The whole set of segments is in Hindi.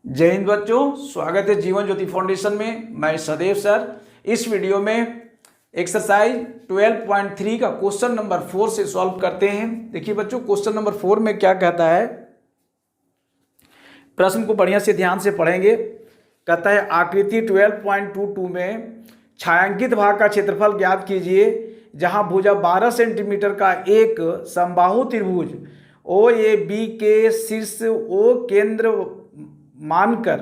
जय हिंद बच्चों, स्वागत है जीवन ज्योति फाउंडेशन में। मैं सदैव सर इस वीडियो में एक्सरसाइज 12.3 का क्वेश्चन नंबर 4 से सॉल्व करते हैं। देखिए बच्चों, क्वेश्चन नंबर 4 में क्या कहता है, प्रश्न को बढ़िया से ध्यान से पढ़ेंगे। कहता है आकृति 12.22 में छायांकित भाग का क्षेत्रफल ज्ञात कीजिए जहां भुजा 12 सेंटीमीटर का एक समबाहु त्रिभुज ओ ए बी के शीर्ष ओ केंद्र मानकर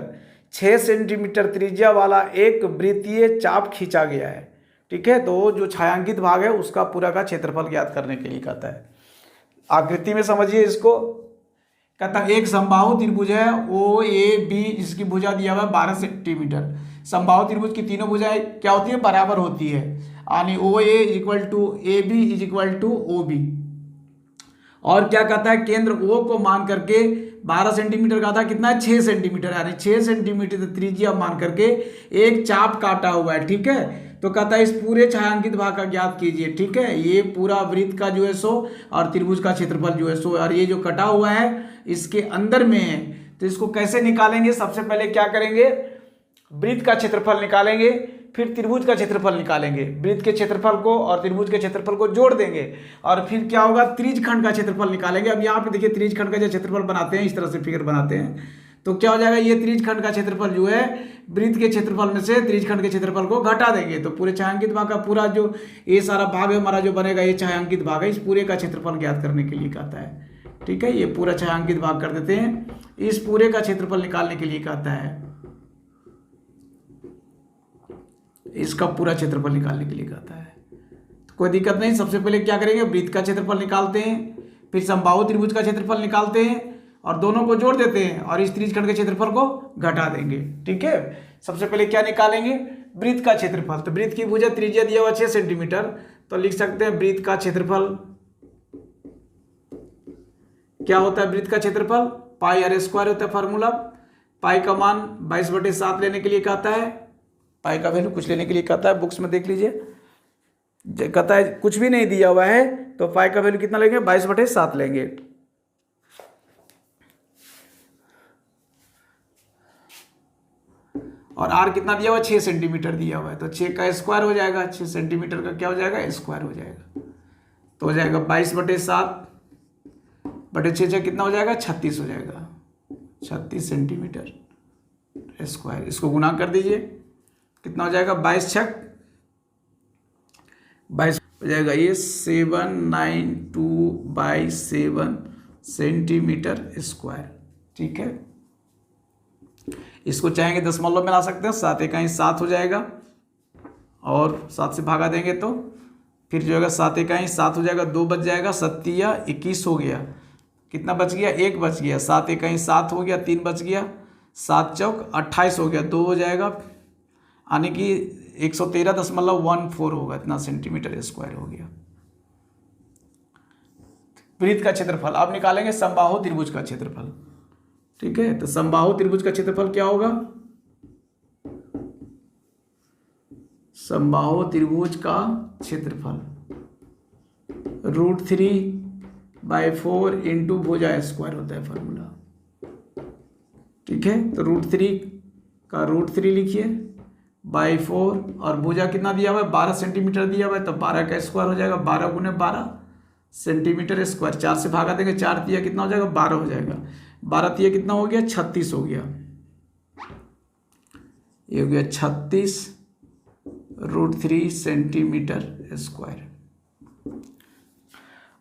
6 सेंटीमीटर त्रिज्या वाला एक वृत्तीय चाप खींचा गया है। ठीक है, तो जो छायांकित भाग है उसका पूरा का क्षेत्रफल ज्ञात करने के लिए कहता है। आकृति में समझिए इसको। कहता है एक समबाहु त्रिभुज है ओ ए बी, जिसकी भुजा दिया हुआ है 12 सेंटीमीटर। समबाहु त्रिभुज की तीनों भुजाएं क्या होती है, बराबर होती है, यानी O A is equal to A B is equal to O B. और क्या कहता है, केंद्र ओ को मान करके 12 सेंटीमीटर का था, कितना है 6 सेंटीमीटर, यानी 6 सेंटीमीटर त्रिज्या मान करके एक चाप काटा हुआ है। ठीक है, तो कहता है इस पूरे छायांकित भाग का ज्ञात कीजिए। ठीक है, ये पूरा वृत्त का जो है सो और त्रिभुज का क्षेत्रफल जो है सो, और ये जो कटा हुआ है इसके अंदर में है। तो इसको कैसे निकालेंगे, सबसे पहले क्या करेंगे, वृत्त का क्षेत्रफल निकालेंगे, फिर त्रिभुज का क्षेत्रफल निकालेंगे। वृत्त के क्षेत्रफल को और त्रिभुज के क्षेत्रफल को जोड़ देंगे और फिर क्या होगा, त्रिज्यखंड का क्षेत्रफल निकालेंगे। अब यहाँ पे देखिए त्रिज्यखंड का जो क्षेत्रफल बनाते हैं, इस तरह से फिगर बनाते हैं, तो क्या हो जाएगा, ये त्रिज्यखंड का क्षेत्रफल जो है वृत्त के क्षेत्रफल में से त्रिज्यखंड के क्षेत्रफल को घटा देंगे। तो पूरे छायांकित भाग का पूरा जो ये सारा भाग है हमारा जो बनेगा, ये छायांकित भाग है, इस पूरे का क्षेत्रफल ज्ञात करने के लिए कहता है। ठीक है, ये पूरा छायांकित भाग कर देते हैं, इस पूरे का क्षेत्रफल निकालने के लिए कहता है, इसका पूरा क्षेत्रफल निकालने के लिए कहता है। तो कोई दिक्कत नहीं। सबसे पहले क्या करेंगे, वृत्त का क्षेत्रफल निकालते हैं, फिर समबाहु त्रिभुज का क्षेत्रफल निकालते हैं और दोनों को जोड़ देते हैं और इस त्रिज्यखंड के क्षेत्रफल को घटा देंगे। ठीक है, सबसे पहले क्या निकालेंगे, वृत्त का क्षेत्रफल। तो वृत्त की भुजा त्रिज्या दिया हुआ 6 सेंटीमीटर, तो लिख सकते हैं वृत्त का क्षेत्रफल क्या होता है, वृत्त का क्षेत्रफल पाई आर स्क्वायर होता है फॉर्मूला। पाई का मान 22/7 लेने के लिए कहता है, पाई का वैल्यू कुछ लेने के लिए कहता है, बुक्स में देख लीजिए। कहता है कुछ भी नहीं दिया हुआ है तो पाई का वैल्यू कितना लेंगे, 22/7 लेंगे। और आर कितना दिया हुआ है, 6 सेंटीमीटर दिया हुआ है, तो 6 का स्क्वायर हो जाएगा, 6 सेंटीमीटर का क्या हो जाएगा, स्क्वायर हो जाएगा। तो हो जाएगा 22/7/6 कितना हो जाएगा, 36 हो जाएगा, 36 सेंटीमीटर स्क्वायर। इसको गुना कर दीजिए, कितना हो जाएगा, 22 हो जाएगा, ये 792/7 सेंटीमीटर स्क्वायर। ठीक है, इसको चाहेंगे दशमलव में ला सकते हैं, 7 × 7 हो जाएगा और 7 से भागा देंगे तो फिर जो है 7 × 7 हो जाएगा, 2 बच जाएगा, 7 या 21 हो गया, कितना बच गया, 1 बच गया, 7 × 7 हो गया, 3 बच गया, 7 चौक 28 हो गया, 2 हो जाएगा, यानी कि 113.14 होगा, इतना सेंटीमीटर स्क्वायर हो गया वृत्त का क्षेत्रफल। अब निकालेंगे समबाहु त्रिभुज का क्षेत्रफल। ठीक है, तो समबाहु त्रिभुज का क्षेत्रफल क्या होगा, समबाहु त्रिभुज का क्षेत्रफल √3/4 इंटू भुजा स्क्वायर होता है फॉर्मूला। ठीक है, तो √3 का √3 लिखिए /4 और भुजा कितना दिया हुआ है, 12 सेंटीमीटर दिया हुआ है, तो 12 का स्क्वायर हो जाएगा, 12 × 12 सेंटीमीटर स्क्वायर। 4 से भागा देंगे, 4 तिया कितना हो जाएगा, 12 हो जाएगा, 12 तिया कितना हो गया, 36 हो गया, ये हो गया 36 √3 सेंटीमीटर स्क्वायर।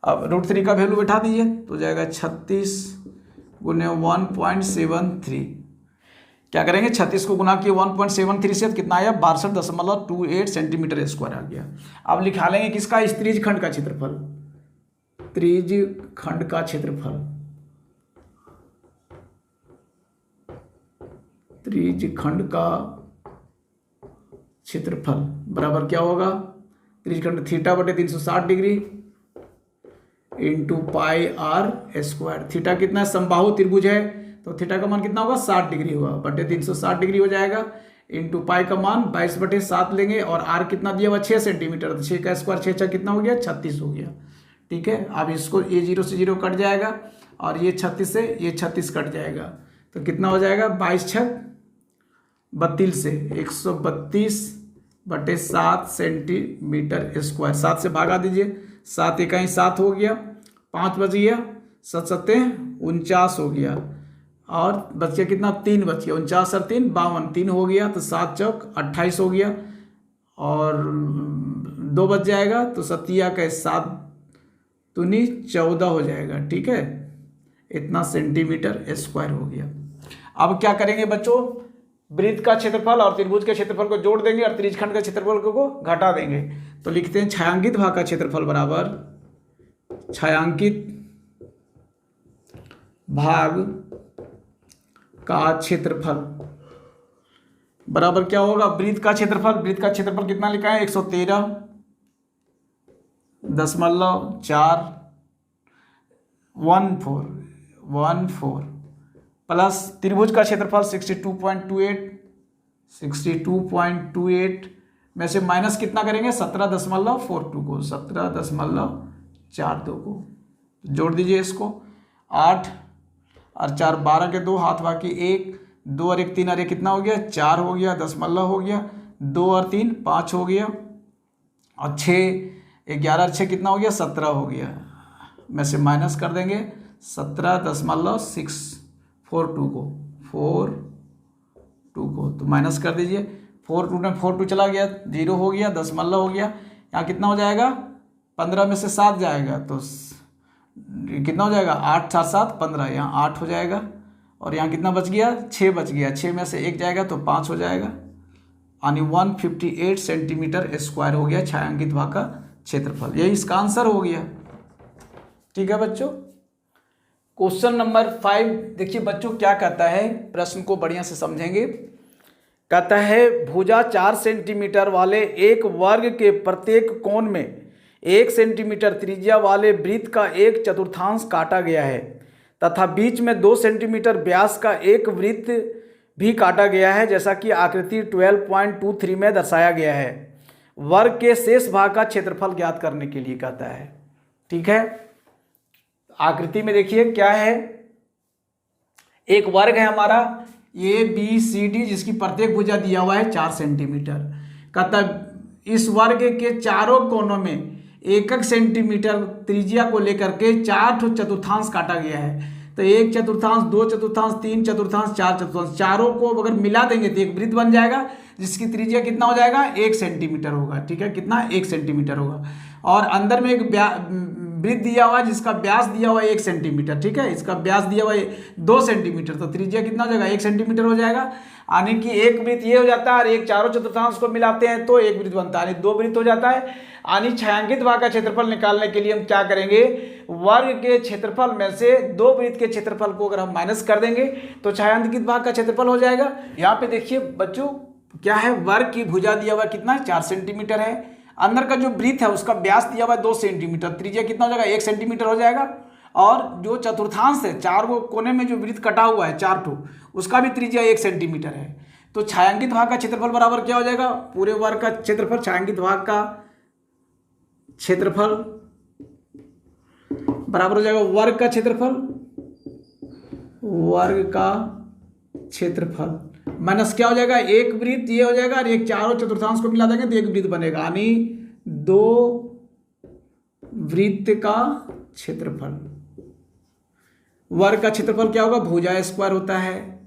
अब √3 का वैल्यू बैठा दीजिए तो जाएगा 36 × 1.73। क्या करेंगे, 36 को गुना किए 1.73 से, कितना आया, 62.28 सेंटीमीटर स्क्वायर आ गया। अब लिखा लेंगे किसका, इस त्रिज्यखंड का क्षेत्रफल, त्रिज्यखंड का क्षेत्रफल, त्रिज्यखंड का क्षेत्रफल बराबर क्या होगा, त्रिज्यखंड θ/360 degree into pi r square. Theta कितना है, समबाहु त्रिभुज है तो थीटा का मान कितना होगा, 60 डिग्री होगा, बटे 360 डिग्री हो जाएगा, इंटू पाई का मान 22/7 लेंगे और आर कितना दिया हुआ, 6 सेंटीमीटर, तो 6 का स्क्वायर 6 कितना हो गया, 36 हो गया। ठीक है, अब इसको ये 0 से 0 कट जाएगा और ये 36 से ये 36 कट जाएगा, तो कितना हो जाएगा 22 छक 32 से 132/7 सेंटीमीटर स्क्वायर। 7 से भागा दीजिए, 7 इकाई 7 हो गया, 5 बच गया, 7 सत्ते 49 हो गया, और बच गया कितना 3 बच गया, 49 और 3 52, 3 हो गया, तो 7 चौक 28 हो गया, और 2 बच जाएगा, तो 7 का 7 दूनी 14 हो जाएगा। ठीक है, इतना सेंटीमीटर स्क्वायर हो गया। अब क्या करेंगे बच्चों, वृत्त का क्षेत्रफल और त्रिभुज के क्षेत्रफल को जोड़ देंगे और त्रिज्यखंड का क्षेत्रफल को घटा देंगे। तो लिखते हैं छायांकित भाग का क्षेत्रफल बराबर छायांकित भाग का क्षेत्रफल बराबर क्या होगा, वृत्त का क्षेत्रफल। वृत्त का क्षेत्रफल कितना लिखा है 113.14 प्लस त्रिभुज का क्षेत्रफल 62.28 में से माइनस कितना करेंगे 17.42 को, 17.42 को जोड़ दीजिए इसको। 8 और 4 12 के 2 हाथ बाकी 1, 2 और 1 3 और 1 कितना हो गया 4 हो गया, दशमलव हो गया, 2 और 3 5 हो गया, और 6 11 और 6 कितना हो गया 17 हो गया, में से माइनस कर देंगे 17.642 को, 42 को, तो माइनस कर दीजिए। 42 में 42 चला गया, 0 हो गया, दशमलव हो गया, यहाँ कितना हो जाएगा 15 में से 7 जाएगा, तो कितना हो जाएगा 8 4 7 15, यहाँ 8 हो जाएगा, और यहाँ कितना बच गया 6 बच गया, 6 में से 1 जाएगा तो 5 हो जाएगा, यानी 158 सेंटीमीटर स्क्वायर हो गया छायांकित भाग का क्षेत्रफल। यही इसका आंसर हो गया। ठीक है बच्चों, क्वेश्चन नंबर 5 देखिए बच्चों क्या कहता है, प्रश्न को बढ़िया से समझेंगे। कहता है भुजा 4 सेंटीमीटर वाले एक वर्ग के प्रत्येक कोण में 1 सेंटीमीटर त्रिज्या वाले वृत्त का 1/4 काटा गया है तथा बीच में 2 सेंटीमीटर व्यास का एक वृत्त भी काटा गया है, जैसा कि आकृति 12.23 में दर्शाया गया है। वर्ग के शेष भाग का क्षेत्रफल ज्ञात करने के लिए कहता है। ठीक है, आकृति में देखिए क्या है, एक वर्ग है हमारा ABCD जिसकी प्रत्येक भुजा दिया हुआ है 4 सेंटीमीटर। कहता इस वर्ग के चारों कोनों में 1 सेंटीमीटर त्रिज्या को लेकर के 4 चतुर्थांश काटा गया है। तो 1/4, 2/4, 3/4, 4/4, चारों को अगर मिला देंगे तो एक वृत्त बन जाएगा जिसकी त्रिज्या कितना हो जाएगा 1 सेंटीमीटर होगा। ठीक है, कितना 1 सेंटीमीटर होगा, और अंदर में एक वृत्त दिया हुआ है जिसका व्यास दिया हुआ है 1 सेंटीमीटर। ठीक है, इसका व्यास दिया हुआ है 2 सेंटीमीटर, तो त्रिज्या कितना हो जाएगा 1 सेंटीमीटर हो जाएगा, यानी कि एक वृत्त ये हो जाता है और एक 4 चतुर्थांश को मिलाते हैं तो एक वृत्त बनता है, यानी 2 वृत्त हो जाता है। यानी छायांकित भाग का क्षेत्रफल निकालने के लिए हम क्या करेंगे, वर्ग के क्षेत्रफल में से 2 वृत्त के क्षेत्रफल को अगर हम माइनस कर देंगे तो छायांकित भाग का क्षेत्रफल हो जाएगा। यहाँ पे देखिए बच्चों क्या है, वर्ग की भुजा दिया हुआ कितना 4 सेंटीमीटर है, अंदर का जो वृत्त है उसका व्यास दिया हुआ है 2 सेंटीमीटर, त्रिज्या कितना हो जाएगा 1 सेंटीमीटर हो जाएगा, और जो चतुर्थांश है 4 कोने में जो वृत्त कटा हुआ है 4 ठो, उसका भी त्रिज्या 1 सेंटीमीटर है। तो छायांकित भाग का क्षेत्रफल बराबर क्या हो जाएगा, पूरे वर्ग का क्षेत्रफल, छायांकित भाग का क्षेत्रफल बराबर हो जाएगा वर्ग का क्षेत्रफल, वर्ग का क्षेत्रफल माइनस क्या हो जाएगा, एक वृत्त ये हो जाएगा और एक 4 चतुर्थांश को मिला देंगे तो एक वृत्त बनेगा, यानी 2 वृत्त का क्षेत्रफल। वर्ग का क्षेत्रफल क्या होगा, भुजा स्क्वायर होता है,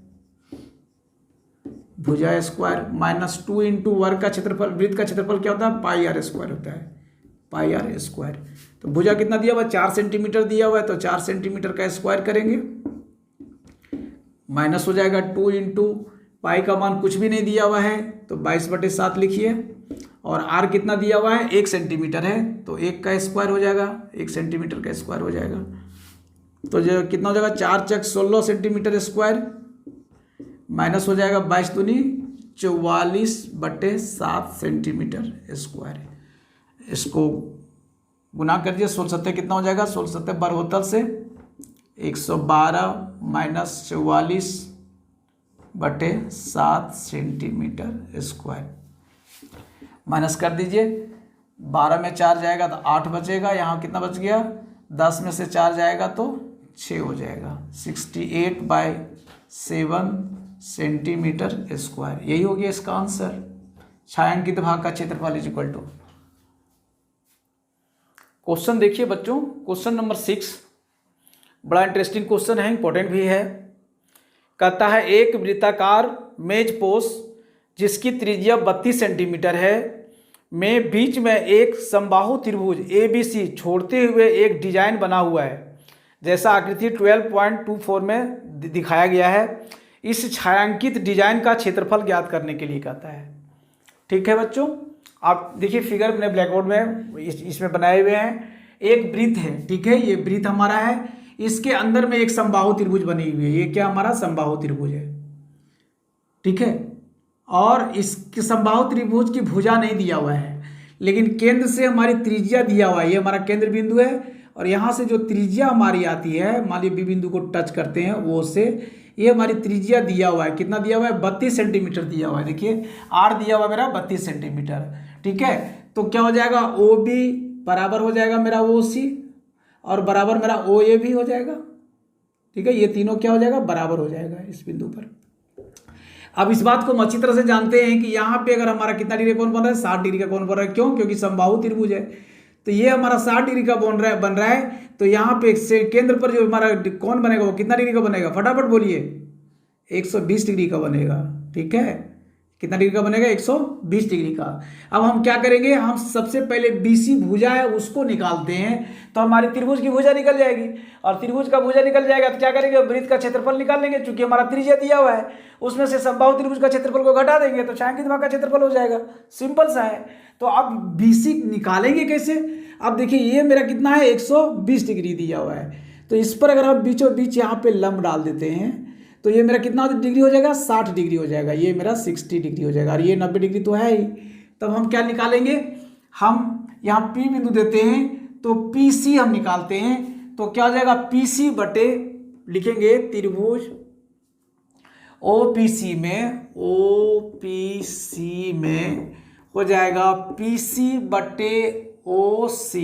भुजा स्क्वायर माइनस 2 इंटू वर्ग का क्षेत्रफल, वृत्त का क्षेत्रफल क्या होता है पाई आर स्क्वायर होता है, पाई आर स्क्वायर। तो भुजा कितना दिया हुआ है 4 सेंटीमीटर दिया हुआ है, तो 4 सेंटीमीटर का स्क्वायर करेंगे, माइनस हो जाएगा 2 इंटू पाई का मान कुछ भी नहीं दिया हुआ है तो 22/7 लिखिए, और आर कितना दिया हुआ है 1 सेंटीमीटर है तो 1 का स्क्वायर हो जाएगा, 1 सेंटीमीटर का स्क्वायर हो जाएगा, तो जो कितना हो जाएगा 4 × 16 सेंटीमीटर स्क्वायर, माइनस हो जाएगा 22 दूनी 44/7 सेंटीमीटर स्क्वायर। इसको गुना कर दिए, 16 कितना हो जाएगा, 16 72 से 112 माइनस 44/7 सेंटीमीटर स्क्वायर, माइनस कर दीजिए, 12 में 4 जाएगा तो 8 बचेगा, यहाँ कितना बच गया 10 में से 4 जाएगा तो 6 हो जाएगा, 68/4 7 सेंटीमीटर स्क्वायर। यही हो गया इसका आंसर। छायांकित भाग का क्षेत्रफल इज इक्वल टू। क्वेश्चन देखिए बच्चों, क्वेश्चन नंबर 6 बड़ा इंटरेस्टिंग क्वेश्चन है, इंपॉर्टेंट भी है। कहता है एक वृत्ताकार मेज पोस्ट जिसकी त्रिज्या 32 सेंटीमीटर है में बीच में एक समबाहु त्रिभुज ABC छोड़ते हुए एक डिजाइन बना हुआ है, जैसा आकृति 12.24 में दिखाया गया है। इस छायांकित डिजाइन का क्षेत्रफल ज्ञात करने के लिए कहता है। ठीक है बच्चों, आप देखिए फिगर अपने ब्लैक बोर्ड में इसमें बनाए हुए हैं। एक वृत्त है, ठीक है, ये वृत्त हमारा है, इसके अंदर में एक समबाहु त्रिभुज बनी हुई है। ये क्या हमारा समबाहु त्रिभुज है, ठीक है। और इस समबाहु त्रिभुज की भुजा नहीं दिया हुआ है, लेकिन केंद्र से हमारी त्रिज्या दिया हुआ है। ये हमारा केंद्र बिंदु है और यहाँ से जो त्रिज्या हमारी आती है, मान लीजिए बी बिंदु को टच करते हैं वो से, ये हमारी त्रिज्या दिया हुआ है। कितना दिया हुआ है? 32 सेंटीमीटर दिया हुआ है। देखिए आर दिया हुआ है मेरा 32 सेंटीमीटर, ठीक है। तो क्या हो जाएगा? ओ बी बराबर हो जाएगा मेरा ओ सी और बराबर मेरा ओ ए भी हो जाएगा, ठीक है। ये तीनों क्या हो जाएगा? बराबर हो जाएगा इस बिंदु पर। अब इस बात को हम अच्छी तरह से जानते हैं कि यहाँ पे अगर हमारा कितना डिग्री कोण बन रहा है? 60 डिग्री का कोण बन रहा है। क्यों? क्योंकि समबाहु त्रिभुज है, तो ये हमारा 60 डिग्री का बन रहा है। तो यहाँ पे केंद्र पर जो हमारा कोण बनेगा वो कितना डिग्री का बनेगा? फटाफट बोलिए। 120 डिग्री का बनेगा, ठीक है। कितना डिग्री का बनेगा? 120 डिग्री का। अब हम क्या करेंगे? हम सबसे पहले BC भुजा है उसको निकालते हैं, तो हमारी त्रिभुज की भुजा निकल जाएगी। और त्रिभुज का भुजा निकल जाएगा तो क्या करेंगे? वृत्त का क्षेत्रफल निकाल लेंगे, चूंकि हमारा त्रिज्या दिया हुआ है, उसमें से समबाहु त्रिभुज का क्षेत्रफल को घटा देंगे तो छायांकित भाग का क्षेत्रफल हो जाएगा। सिंपल सा है। तो अब BC निकालेंगे कैसे? अब देखिए ये मेरा कितना है? 120 डिग्री दिया हुआ है। तो इस पर अगर हम बीचों बीच यहाँ पे लंब डाल देते हैं तो ये मेरा कितना डिग्री हो जाएगा? 60 डिग्री हो जाएगा। ये मेरा 60 डिग्री हो जाएगा और ये 90 डिग्री तो है ही। तब हम क्या निकालेंगे? हम यहाँ P बिंदु देते हैं तो PC हम निकालते हैं, तो क्या हो जाएगा? PC बटे लिखेंगे त्रिभुज OPC में हो जाएगा PC बटे OC।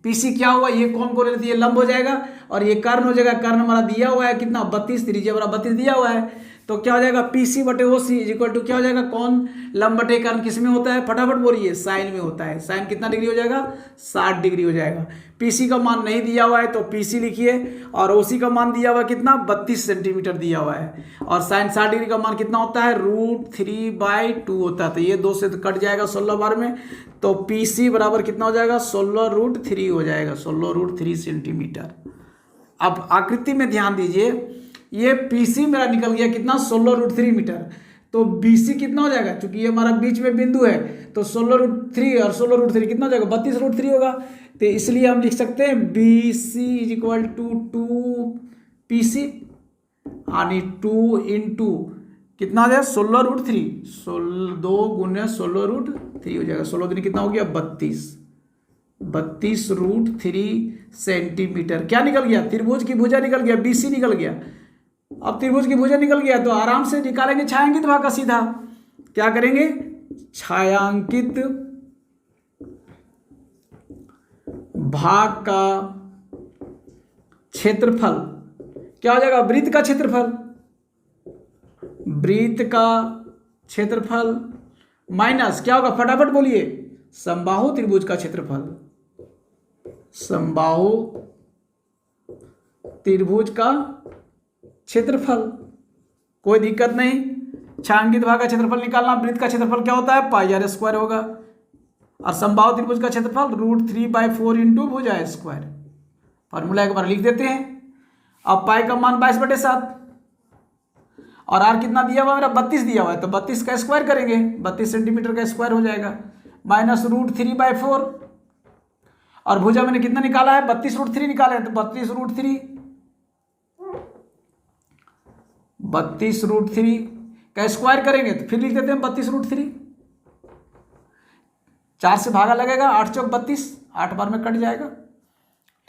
PC क्या हुआ? ये कौन को लेती है? लंब हो जाएगा और ये कर्ण हो जाएगा। कर्ण हमारा दिया हुआ है कितना? 32, त्रिज्या हमारा 32 दिया हुआ है। तो क्या हो जाएगा? PC बटे OC इज इक्वल टू क्या हो जाएगा? कौन लंब बटे कर्ण किस में होता है? फटाफट बोलिए। साइन में होता है। साइन कितना डिग्री हो जाएगा? 60 डिग्री हो जाएगा। PC का मान नहीं दिया हुआ है तो PC लिखिए और OC का मान दिया हुआ कितना? 32 सेंटीमीटर दिया हुआ है। और साइन 60 डिग्री का मान कितना होता है? √3/2 होता है। तो ये 2 से तो कट जाएगा 16 बार में, तो PC बराबर कितना हो जाएगा? 16√3 हो जाएगा, 16√3 सेंटीमीटर। अब आकृति में ध्यान दीजिए, ये PC मेरा निकल गया कितना? 16√3 मीटर। तो BC कितना हो जाएगा? क्योंकि ये हमारा बीच में बिंदु है, तो 16√3 और 16√3 कितना हो जाएगा? 32√3 होगा। तो इसलिए हम लिख सकते हैं BC is equal to 2PC यानी 2 इंटू कितना हो जाएगा? 16√3, 2 गुने 16√3 हो जाएगा। 16 दिन कितना हो गया? 32√3 सेंटीमीटर। क्या निकल गया? त्रिभुज की भुजा निकल गया, BC निकल गया। अब त्रिभुज की भुजा निकल गया तो आराम से निकालेंगे छायांकित भाग का सीधा। क्या करेंगे? छायांकित भाग का क्षेत्रफल क्या हो जाएगा? वृत्त का क्षेत्रफल, वृत्त का क्षेत्रफल माइनस क्या होगा? फटाफट बोलिए। समबाहु त्रिभुज का क्षेत्रफल, समबाहु त्रिभुज का क्षेत्रफल। कोई दिक्कत नहीं। छायांकित भाग का क्षेत्रफल निकालना, वृत्त का क्षेत्रफल क्या होता है? πr² होगा और समबाहु त्रिभुज का क्षेत्रफल √3/4 इंटू भुजा स्क्वायर। फॉर्मूला एक बार लिख देते हैं। अब पाई का मान 22/7 और आर कितना दिया हुआ? मेरा 32 दिया हुआ है, तो 32 का स्क्वायर करेंगे, 32 सेंटीमीटर का स्क्वायर हो जाएगा, माइनस √3/4 और भुजा मैंने कितना निकाला है? 32√3 निकाला है, तो 32√3 का स्क्वायर करेंगे तो फिर लिख देते हैं 32√3। 4 से भागा लगेगा, 8 चौक 32, 8 बार में कट जाएगा।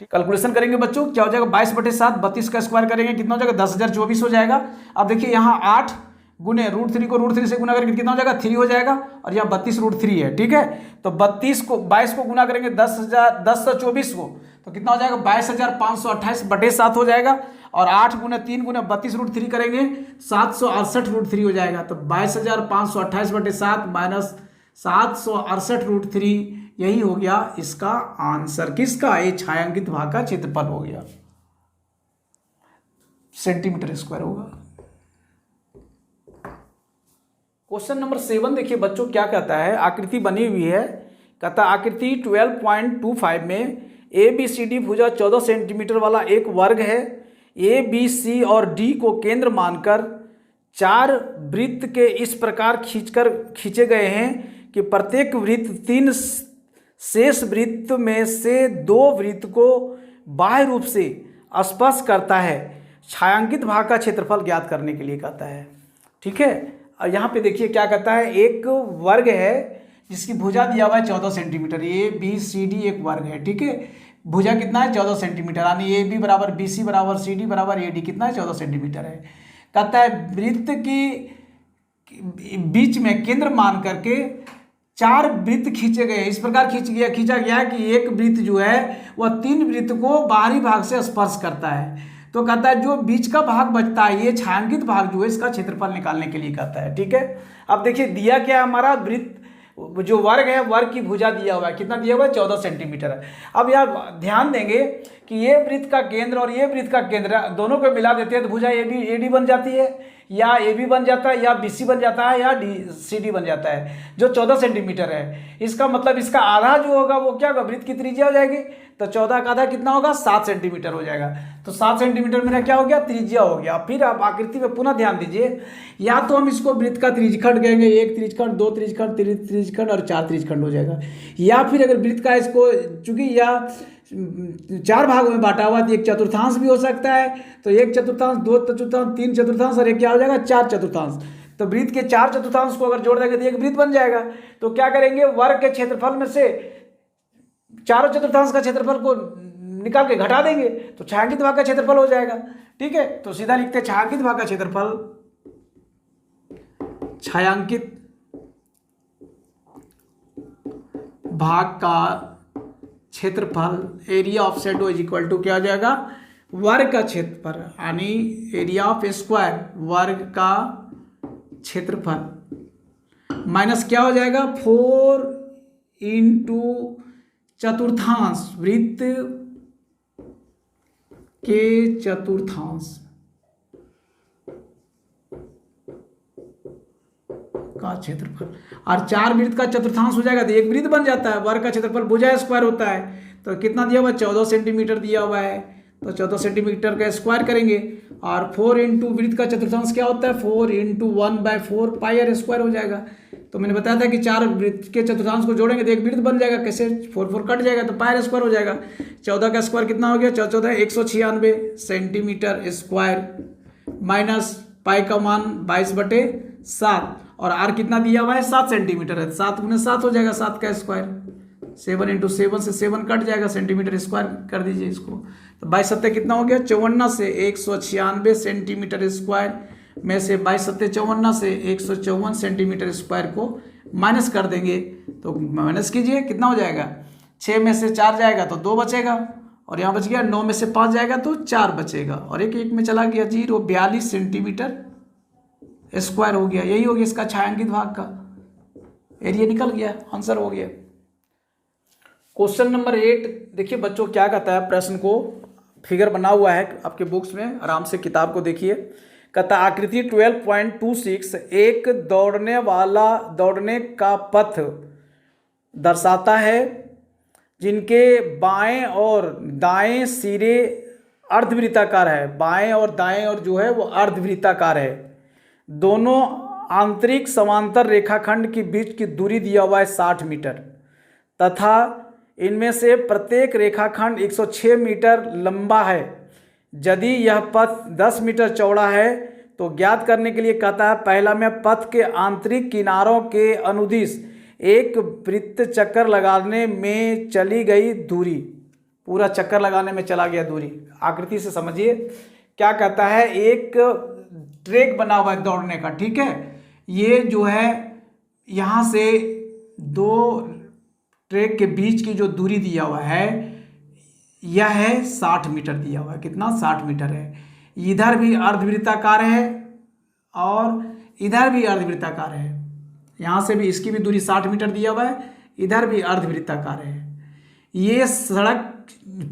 कैलकुलेशन करेंगे बच्चों, क्या हो जाएगा? 22/7, 32 का स्क्वायर करेंगे कितना हो जाएगा? 10,024 हो जाएगा। अब देखिए यहाँ 8 गुने √3 को √3 से गुना करेंगे कितना हो जाएगा 3 हो जाएगा, और यहाँ 32√3 है, ठीक है। तो 22 को गुना करेंगे 10,124 को, तो कितना हो जाएगा 22,528/7 हो जाएगा, और 8 गुने 3 गुने 32√3 करेंगे 768√3 हो जाएगा। तो 22,528/7 माइनस 768√3, यही हो गया इसका आंसर। किसका? ये छायांकित भाग का क्षेत्रफल हो गया, सेंटीमीटर स्क्वायर होगा। क्वेश्चन नंबर 7 देखिए बच्चों क्या कहता है, आकृति बनी हुई है, कहता आकृति 12.25 में ABCD भुजा 14 सेंटीमीटर वाला एक वर्ग है। ABC और D को केंद्र मानकर 4 वृत्त के इस प्रकार खींचे गए हैं कि प्रत्येक वृत्त 3 शेष वृत्त में से 2 वृत्त को बाह्य रूप से स्पर्श करता है। छायांकित भाग का क्षेत्रफल ज्ञात करने के लिए कहता है, ठीक है। और यहाँ पे देखिए क्या कहता है, एक वर्ग है जिसकी भुजा दिया हुआ है 14 सेंटीमीटर, ABCD एक वर्ग है, ठीक है। भुजा कितना है 14 सेंटीमीटर, यानी AB बराबर BC बराबर CD बराबर AD कितना है 14 सेंटीमीटर है। कहता है वृत्त की बीच में केंद्र मान करके 4 वृत्त खींचे गए, इस प्रकार खींचा गया कि एक वृत्त जो है वह 3 वृत्त को बाहरी भाग से स्पर्श करता है। तो कहता है जो बीच का भाग बचता है, ये छायांकित भाग जो है इसका क्षेत्रफल निकालने के लिए कहता है, ठीक है। अब देखिए दिया क्या है, हमारा वृत्त जो वर्ग है, वर्ग की भुजा दिया हुआ है, कितना दिया हुआ है 14 सेंटीमीटर है। अब यार ध्यान देंगे कि ये वृत्त का केंद्र और ये वृत्त का केंद्र दोनों को मिला देते हैं तो भुजा AD बन जाती है, या AB बन जाता है, या BC बन जाता है, या CD बन जाता है, जो 14 सेंटीमीटर है। इसका मतलब इसका आधा जो होगा वो क्या होगा, वृत्त की त्रिज्या हो जाएगी। तो 14 का आधा कितना होगा 7 सेंटीमीटर हो जाएगा। तो 7 सेंटीमीटर मेरा क्या हो गया, त्रिज्या हो गया। फिर आप आकृति में पुनः ध्यान दीजिए, या तो हम इसको वृत्त का त्रिज्यखंड कहेंगे, 1 त्रिज्यखंड, 2 त्रिज्यखंड, 3 त्रिज्यखंड और 4 त्रिज्यखंड हो जाएगा। या फिर अगर वृत्त का इसको चूंकि या 4 भागों में बांटा हुआ तो 1/4 भी हो सकता है। तो 1/4, 2/4, 3/4 और एक क्या हो जाएगा 4/4। तो वृत्त के 4/4 को अगर जोड़ देंगे तो एक वृत्त बन जाएगा। तो क्या करेंगे, वर्ग के क्षेत्रफल में से 4/4 का क्षेत्रफल को निकाल के घटा देंगे तो छायांकित भाग का क्षेत्रफल हो जाएगा, ठीक है। तो सीधा लिखते हैं छायांकित भाग का क्षेत्रफल, छायांकित भाग का क्षेत्रफल area of shadow is equal to क्या हो जाएगा, वर्ग का क्षेत्रफल, यानी एरिया ऑफ स्क्वायर वर्ग का क्षेत्रफल माइनस क्या हो जाएगा 4 × चतुर्थांश, वृत्त के चतुर्थांश का क्षेत्रफल। और 4 वृत्त का चतुर्थांश हो जाएगा तो एक वृत्त बन जाता है। वर्ग का क्षेत्रफल भुजा स्क्वायर होता है, तो कितना दिया हुआ है 14 सेंटीमीटर दिया हुआ है, तो 14 सेंटीमीटर का स्क्वायर करेंगे। और 4 × वृत्त का चतुर्थांश क्या होता है 4 × 1/4 πr स्क्वायर हो जाएगा। तो मैंने बताया था कि 4 वृत्त के चतुर्थांश को जोड़ेंगे तो एक वृत्त बन जाएगा, कैसे 4 कट जाएगा तो πr स्क्वायर हो जाएगा। 14 का स्क्वायर कितना हो गया 14 196 सेंटीमीटर स्क्वायर माइनस पाई का मान 22/7 और आर कितना दिया हुआ है 7 सेंटीमीटर है, 7 × 7 हो जाएगा 7 का स्क्वायर। 7 × 7 से 7 कट जाएगा, सेंटीमीटर स्क्वायर कर दीजिए इसको। तो 22×7 कितना हो गया 54 से 196 सेंटीमीटर स्क्वायर में से 22×7 54 से 154 सेंटीमीटर स्क्वायर को माइनस कर देंगे। तो माइनस कीजिए कितना हो जाएगा 6 में से 4 जाएगा तो 2 बचेगा, और यहाँ बच गया 9 में से 5 जाएगा तो 4 बचेगा, और एक में चला गया 0, 42 सेंटीमीटर स्क्वायर हो गया। यही हो गया इसका छायांकित भाग का एरिया, निकल गया, आंसर हो गया। क्वेश्चन नंबर 8 देखिए बच्चों क्या कहता है, प्रश्न को फिगर बना हुआ है आपके बुक्स में, आराम से किताब को देखिए। कहता आकृति 12.26 एक दौड़ने का पथ दर्शाता है जिनके बाएं और दाएं सिरे अर्धवृत्ताकार है, बाएं और दाएं और जो है वो अर्धवृत्ताकार है। दोनों आंतरिक समांतर रेखाखंड के बीच की दूरी दिया हुआ है 60 मीटर तथा इनमें से प्रत्येक रेखाखंड 106 मीटर लंबा है। यदि यह पथ 10 मीटर चौड़ा है तो ज्ञात करने के लिए कहता है पहला में पथ के आंतरिक किनारों के अनुदिश एक वृत्त चक्कर लगाने में चली गई दूरी, पूरा चक्कर लगाने में चला गया दूरी। आकृति से समझिए क्या कहता है, एक ट्रैक बना हुआ है दौड़ने का, ठीक है। ये जो है यहाँ से दो ट्रैक के बीच की जो दूरी दिया हुआ है यह है 60 मीटर दिया हुआ है। कितना? 60 मीटर है। इधर भी अर्धवृत्ताकार है और इधर भी अर्धवृत्ताकार है। यहाँ से भी इसकी भी दूरी 60 मीटर दिया हुआ है, इधर भी अर्धवृत्ताकार है। ये सड़क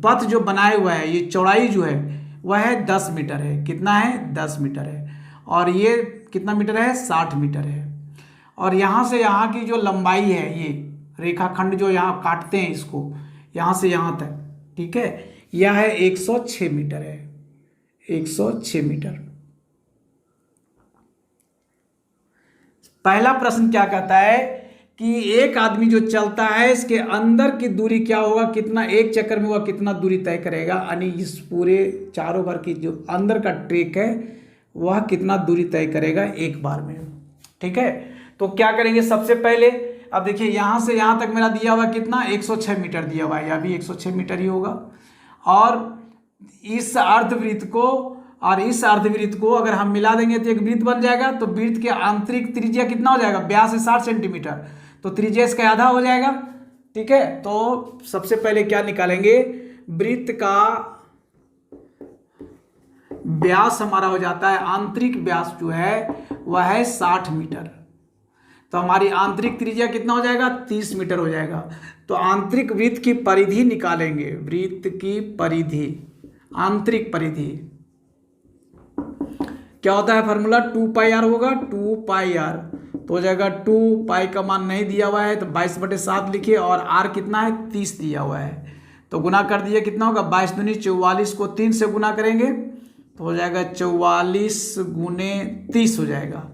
पथ जो बनाए हुआ है, ये चौड़ाई जो है वह है 10 मीटर है। कितना है? 10 मीटर है। और ये कितना मीटर है? 60 मीटर है। और यहाँ से यहाँ की जो लंबाई है, ये रेखाखंड जो यहाँ काटते हैं इसको, यहाँ से यहाँ तक, ठीक है, यह है 106 मीटर है। 106 मीटर। पहला प्रश्न क्या कहता है कि एक आदमी जो चलता है इसके अंदर की दूरी क्या होगा, कितना एक चक्कर में वह कितना दूरी तय करेगा, यानी इस पूरे चारों भर की जो अंदर का ट्रैक है वह कितना दूरी तय करेगा एक बार में, ठीक है। तो क्या करेंगे सबसे पहले, अब देखिए यहाँ से यहाँ तक मेरा दिया हुआ कितना? 106 मीटर दिया हुआ है, यह भी 106 मीटर ही होगा। और इस अर्धवृत्त को और इस अर्धवृत्त को अगर हम मिला देंगे तो एक वृत्त बन जाएगा। तो वृत्त के आंतरिक त्रिज्या कितना हो जाएगा? 82 से 60 सेंटीमीटर। तो त्रिज्या इसका आधा हो जाएगा, ठीक है। तो सबसे पहले क्या निकालेंगे? वृत्त का व्यास हमारा हो जाता है, आंतरिक व्यास जो है वह है 60 मीटर। तो हमारी आंतरिक त्रिज्या कितना हो जाएगा? 30 मीटर हो जाएगा। तो आंतरिक वृत्त की परिधि निकालेंगे। वृत्त की परिधि, आंतरिक परिधि क्या होता है? फार्मूला 2 पाई आर होगा। 2 पाई आर तो हो जाएगा 2 पाई का मान नहीं दिया हुआ है तो 22/7 लिखिए, और आर कितना है? 30 दिया हुआ है। तो गुना कर दीजिए, कितना होगा? 22 दूनी 44 को 3 से गुना करेंगे तो हो जाएगा 44 गुने 30 हो जाएगा,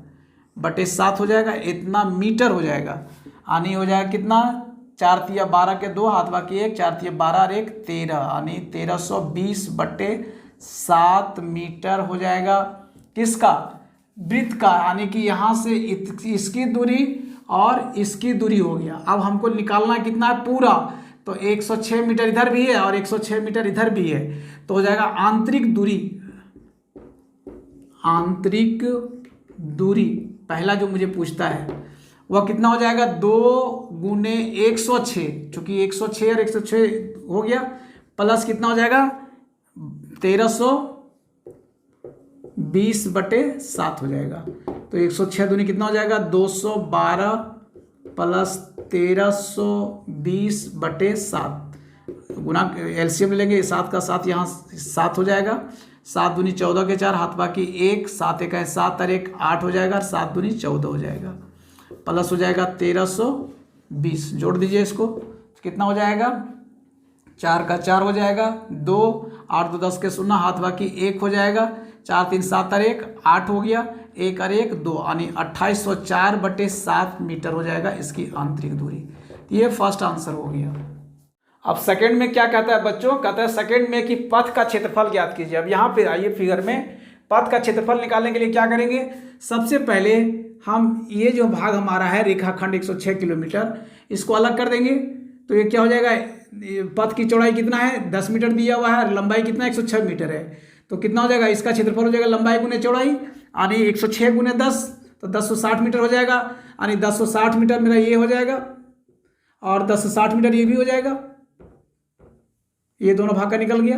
बटे 7 हो जाएगा, इतना मीटर हो जाएगा। यानी हो जाएगा कितना? 4 तिया 12 के 2 हाथ बाकी 1, 4 तिया 12 और 1 13, यानी 1320/7 मीटर हो जाएगा। किसका? वृत्त का, यानी कि यहाँ से इसकी दूरी और इसकी दूरी हो गया। अब हमको निकालना कितना है? पूरा। तो 106 मीटर इधर भी है और 106 मीटर इधर भी है। तो हो जाएगा आंतरिक दूरी, आंतरिक दूरी पहला जो मुझे पूछता है वह कितना हो जाएगा? 2 गुने 106, चूंकि 106 और 106 हो गया, प्लस कितना हो जाएगा? 1320/7 हो जाएगा। तो 106 दूनी कितना हो जाएगा? 212 प्लस 1320/7 गुना एलसीएम लेंगे, 7 का 7 यहाँ 7 हो जाएगा। 7 दूनी 14 के 4 हाथ बाकी 1, 7 एक है 7 और 1 8 हो जाएगा, 7 दूनी 14 हो जाएगा, प्लस हो जाएगा 1320। जोड़ दीजिए इसको, कितना हो जाएगा? 4 का 4 हो जाएगा, 2 8 2 10 के 0 हाथ बाकी 1 हो जाएगा, 4 3 7 और 1 8 हो गया, 1 और 1 2, यानी 2804/7 मीटर हो जाएगा इसकी आंतरिक दूरी। ये फर्स्ट आंसर हो गया। अब सेकंड में क्या कहता है बच्चों? कहता है सेकंड में कि पथ का क्षेत्रफल ज्ञात कीजिए। अब यहाँ पे आइए, फिगर में पथ का क्षेत्रफल निकालने के लिए क्या करेंगे? सबसे पहले हम ये जो भाग हमारा है रेखाखंड 106 किलोमीटर, इसको अलग कर देंगे। तो ये क्या हो जाएगा? पथ की चौड़ाई कितना है? 10 मीटर दिया हुआ है, लंबाई कितना? 106 मीटर है। तो कितना हो जाएगा? इसका क्षेत्रफल हो जाएगा लंबाई गुने चौड़ाई, यानी 106 गुने 10, तो 1060 मीटर हो जाएगा। यानी 1060 मीटर मेरा ये हो जाएगा और 1060 मीटर ये भी हो जाएगा। ये दोनों भाग का निकल गया।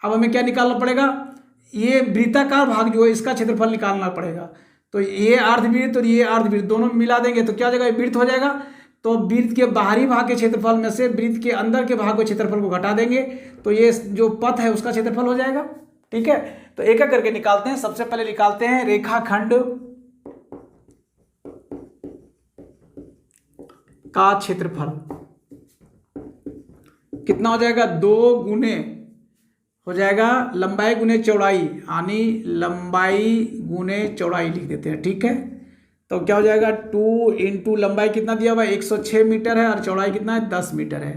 अब हमें क्या निकालना पड़ेगा? ये वृत्ताकार भाग जो है इसका क्षेत्रफल निकालना पड़ेगा। तो ये अर्धवृत्त और ये अर्धवृत्त दोनों मिला देंगे तो क्या हो जाएगा? वृत्त हो जाएगा। तो वृत्त के बाहरी भाग के क्षेत्रफल में से वृत्त के अंदर के भाग के क्षेत्रफल को घटा देंगे तो ये जो पथ है उसका क्षेत्रफल हो जाएगा, ठीक है। तो एक एक करके निकालते हैं। सबसे पहले निकालते हैं रेखाखंड का क्षेत्रफल। कितना हो जाएगा? 2 गुने हो जाएगा लंबाई गुने चौड़ाई, यानी लंबाई गुने चौड़ाई लिख देते हैं, ठीक है। तो क्या हो जाएगा? 2 इंटू लंबाई कितना दिया हुआ है? 106 मीटर है और चौड़ाई कितना है? 10 मीटर है।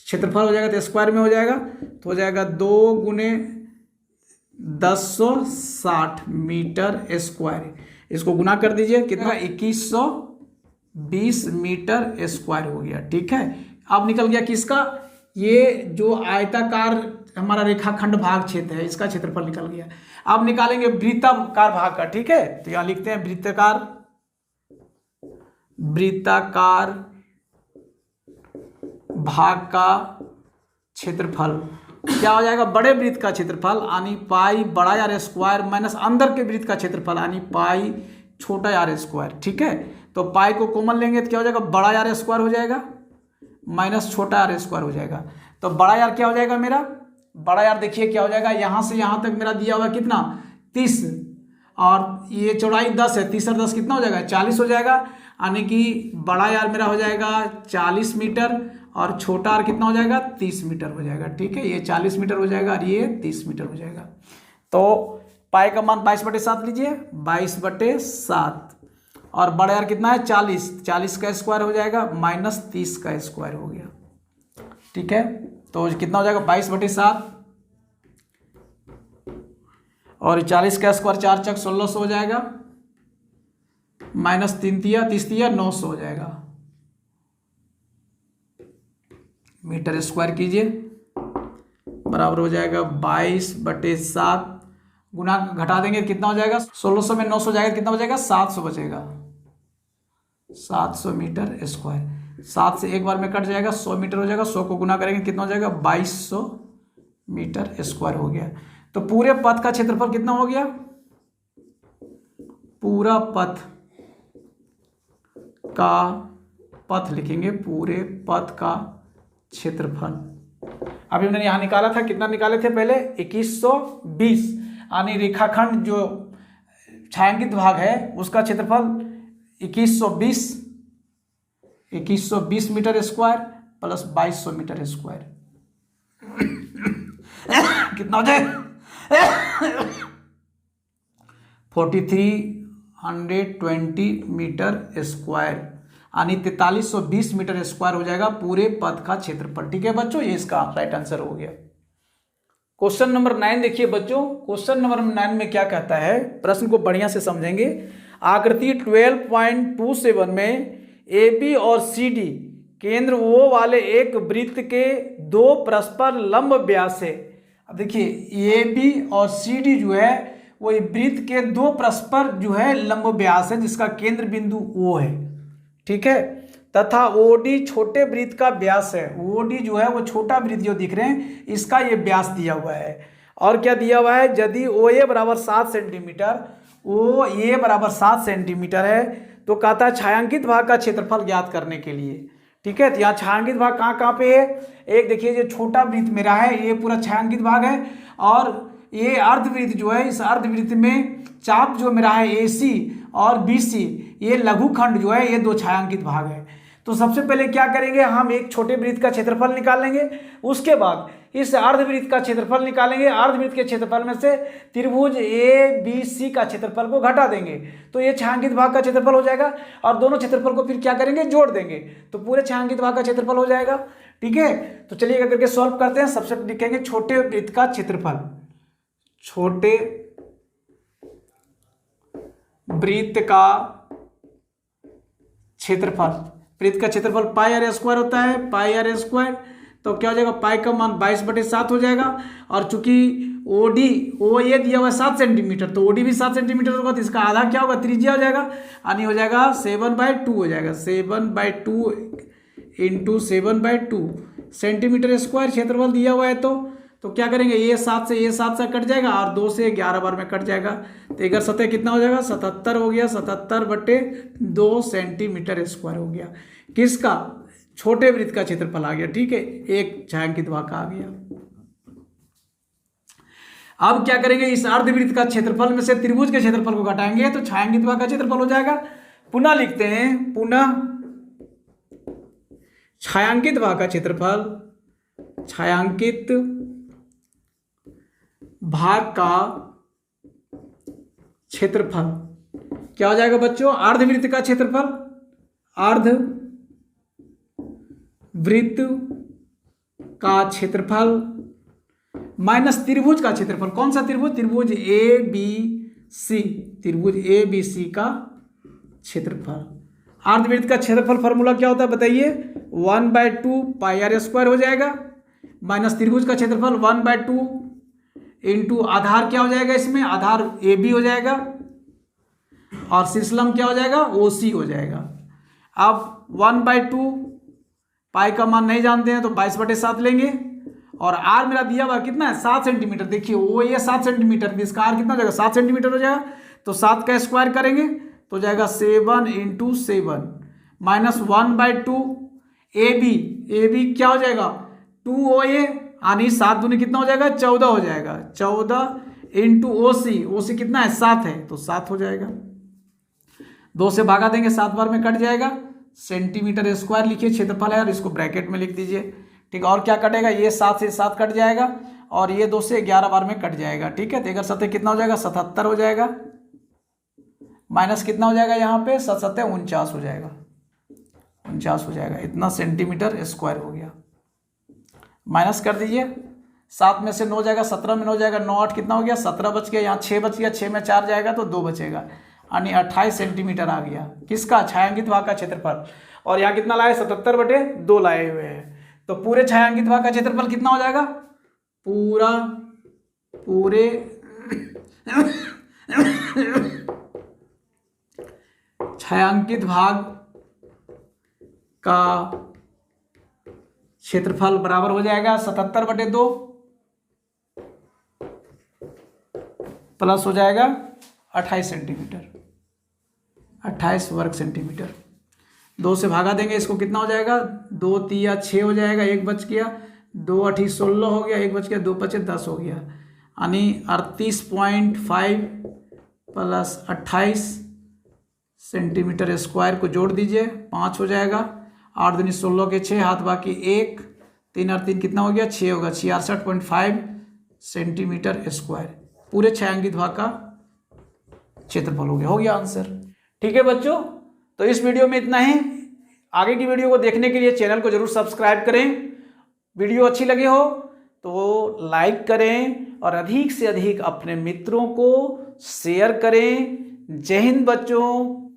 क्षेत्रफल हो जाएगा तो स्क्वायर में हो जाएगा, तो हो जाएगा 2 गुने 1060 मीटर स्क्वायर। इसको गुना कर दीजिए, कितना? 2120 मीटर स्क्वायर हो गया, ठीक है। अब निकल गया किसका? ये जो आयताकार हमारा रेखाखंड भाग क्षेत्र है, इसका क्षेत्रफल निकल गया। अब निकालेंगे वृत्ताकार भाग का, ठीक है। तो यहां लिखते हैं वृत्ताकार भाग का क्षेत्रफल क्या हो जाएगा, बड़े वृत्त का क्षेत्रफल यानी पाई बड़ा आर स्क्वायर माइनस अंदर के वृत्त का क्षेत्रफल यानी पाई छोटा आर स्क्वायर, ठीक है। तो पाई को कॉमन लेंगे तो क्या हो जाएगा, बड़ा आर स्क्वायर हो जाएगा माइनस छोटा आर स्क्वायर हो जाएगा। तो बड़ा यार क्या हो जाएगा मेरा, बड़ा यार देखिए क्या हो जाएगा, यहां से यहां तक मेरा दिया हुआ कितना 30 और ये चौड़ाई 10 है, 30 और 10 कितना हो जाएगा 40 हो जाएगा, यानी कि बड़ा यार मेरा हो जाएगा 40 मीटर और छोटा यार कितना हो जाएगा 30 मीटर हो जाएगा, ठीक है। ये 40 मीटर हो जाएगा और ये 30 मीटर हो जाएगा। तो पाई का मान 22/7 लीजिए, 22/7 और बड़ा यार कितना है 40 का स्क्वायर हो जाएगा माइनस 30 का स्क्वायर हो गया, ठीक है। तो कितना हो जाएगा 22/7 और 40 का स्क्वायर 4 चक 1600 हो जाएगा माइनस 3 तिया 30 तिया 900 हो जाएगा। मीटर स्क्वायर कीजिए बराबर हो जाएगा 22/7 गुना घटा देंगे कितना हो जाएगा 1600 में 900 जाएगा कितना हो जाएगा 700 बचेगा, 700 मीटर स्क्वायर। 7 से एक बार में कट जाएगा 100 मीटर हो जाएगा, 100 को गुना करेंगे कितना हो जाएगा 2200 मीटर स्क्वायर हो गया। तो पूरे पथ का क्षेत्रफल कितना हो गया, पूरा पथ लिखेंगे पूरे पथ का क्षेत्रफल। अभी हमने यहां निकाला था, कितना निकाले थे पहले 2120 यानी रेखाखंड जो छायांकित भाग है उसका क्षेत्रफल 2120 metre square plus 2200 metre square कितना हो जाए 4320 मीटर स्क्वायर यानी 4320 मीटर स्क्वायर हो जाएगा पूरे पथ का क्षेत्रफल, ठीक है बच्चों। ये इसका राइट आंसर हो गया। क्वेश्चन नंबर 9 देखिए बच्चों, क्वेश्चन नंबर 9 में क्या कहता है, प्रश्न को बढ़िया से समझेंगे। आकृति 12.27 में ए बी और सी डी केंद्र ओ वाले एक वृत्त के दो परस्पर लंब व्यास है। अब देखिए ए बी और सी डी जो है वो वृत्त के दो परस्पर जो है लंब व्यास है जिसका केंद्र बिंदु ओ है, ठीक है। तथा ओडी छोटे वृत्त का व्यास है, ओडी जो है वो छोटा वृत्त जो दिख रहे हैं इसका ये व्यास दिया हुआ है। और क्या दिया हुआ है, यदि ओ ए बराबर 7 सेंटीमीटर, ओ ए बराबर 7 सेंटीमीटर है तो कहता है छायांकित भाग का क्षेत्रफल ज्ञात करने के लिए, ठीक है। तो यहाँ छायांकित भाग कहाँ कहाँ पे है, एक देखिए जो छोटा वृत्त मेरा है ये पूरा छायांकित भाग है और ये अर्धवृत्त जो है इस अर्धवृत्त में चाप जो मेरा है AC और BC ये लघुखंड जो है ये दो छायांकित भाग है। तो सबसे पहले क्या करेंगे, हम एक छोटे वृत्त का क्षेत्रफल निकाल लेंगे, उसके बाद इस अर्धवृत्त का क्षेत्रफल निकालेंगे। अर्धवृत्त के क्षेत्रफल में से त्रिभुज ABC का क्षेत्रफल को घटा देंगे तो ये छायांकित भाग का क्षेत्रफल हो जाएगा और दोनों क्षेत्रफल को फिर क्या करेंगे जोड़ देंगे तो पूरे छायांकित भाग का क्षेत्रफल हो जाएगा, ठीक है। तो चलिए करके सॉल्व करते हैं। सबसे लिखेंगे छोटे वृत्त का क्षेत्रफल, छोटे वृत्त का क्षेत्रफल, वृत्त का क्षेत्रफल पाई आर स्क्वायर होता है, पाई आर स्क्वायर। तो क्या हो जाएगा, पाई का मान 22/7 हो जाएगा और चूंकि ओडी ओ ये दिया हुआ है 7 सेंटीमीटर तो ओडी भी 7 सेंटीमीटर होगा तो इसका आधा क्या होगा त्रिज्या हो जाएगा यानी हो जाएगा 7/2 हो जाएगा, 7/2 इंटू 7/2 सेंटीमीटर स्क्वायर क्षेत्रफल दिया हुआ है। तो क्या करेंगे, ये 7 से कट जाएगा और 2 से 11 बार में कट जाएगा तो इधर सतह कितना हो जाएगा 77 हो गया, 77/2 सेंटीमीटर स्क्वायर हो गया। किसका, छोटे वृत्त का क्षेत्रफल आ गया, ठीक है। एक छायांकित भाग का आ गया। अब क्या करेंगे, इस अर्धवृत्त का क्षेत्रफल में से त्रिभुज के क्षेत्रफल को घटाएंगे तो छायांकित भाग का क्षेत्रफल हो जाएगा। पुनः लिखते हैं, पुनः छायांकित भाग का क्षेत्रफल, छायांकित भाग का क्षेत्रफल क्या हो जाएगा बच्चों, अर्धवृत्त का क्षेत्रफल, अर्धवृत्त का क्षेत्रफल माइनस त्रिभुज का क्षेत्रफल। कौन सा त्रिभुज, त्रिभुज ABC, त्रिभुज ABC का क्षेत्रफल। अर्धवृत्त का क्षेत्रफल फॉर्मूला क्या होता है बताइए, 1/2 पाई आर स्क्वायर हो जाएगा माइनस त्रिभुज का क्षेत्रफल 1/2 इंटू आधार क्या हो जाएगा, इसमें आधार ए बी हो जाएगा और शीर्षलंब क्या हो जाएगा, ओ सी हो जाएगा। अब 1/2 पाई का मान नहीं जानते हैं तो 22/7 लेंगे और आर मेरा दिया हुआ कितना है 7 सेंटीमीटर। देखिए वो ये 7 सेंटीमीटर, इसका आर कितना हो जाएगा 7 सेंटीमीटर हो जाएगा। तो 7 का स्क्वायर करेंगे तो जाएगा 7 इंटू 7 माइनस 1/2 ए बी क्या हो जाएगा 2OA यानी 7 दूनी कितना हो जाएगा 14 हो जाएगा। 14 इंटू ओ सी कितना है 7 है तो 7 हो जाएगा। 2 से भागा देंगे 7 बार में कट जाएगा। सेंटीमीटर स्क्वायर लिखिए क्षेत्रफल है और इसको ब्रैकेट में लिख दीजिए। ठीक है, और क्या कटेगा, ये 7 से 7 कट जाएगा और ये 2 से 11 बार में कट जाएगा। ठीक है, तो 11 7 कितना हो जाएगा 77 हो जाएगा। माइनस कितना हो जाएगा यहाँ पे 7 7 49 हो जाएगा, 49 हो जाएगा। इतना सेंटीमीटर स्क्वायर हो गया। माइनस कर दीजिए, 7 में से 9 जाएगा, 17 में 9 जाएगा, 9 8 कितना हो गया 17 बच गया। यहाँ 6 बच गया, 6 में 4 जाएगा तो 2 बचेगा, यानी 28 सेंटीमीटर आ गया। किसका, छायांकित भाग का क्षेत्रफल। और यहाँ कितना लाए 77/2 लाए हुए हैं। तो पूरे छायांकित भाग का क्षेत्रफल कितना हो जाएगा, पूरे छायांकित भाग का क्षेत्रफल बराबर हो जाएगा 77/2 प्लस हो जाएगा 28 सेंटीमीटर, 28 वर्ग सेंटीमीटर। 2 से भागा देंगे इसको कितना हो जाएगा 2 3 6 हो जाएगा, 1 बच गया, 2 8 16 हो गया, 1 बच गया, 2 5 10 हो गया, यानी 38.5 प्लस 28 सेंटीमीटर स्क्वायर को जोड़ दीजिए 5 हो जाएगा। 8 दूनी 16 के 6 हाथ बाकी 1, 3 और 3 कितना हो गया 6 होगा, 66.5 सेंटीमीटर स्क्वायर पूरे छायांकित भाग का क्षेत्रफल हो गया आंसर। ठीक है बच्चों, तो इस वीडियो में इतना ही। आगे की वीडियो को देखने के लिए चैनल को जरूर सब्सक्राइब करें। वीडियो अच्छी लगी हो तो लाइक करें और अधिक से अधिक अपने मित्रों को शेयर करें। जय हिंद बच्चों।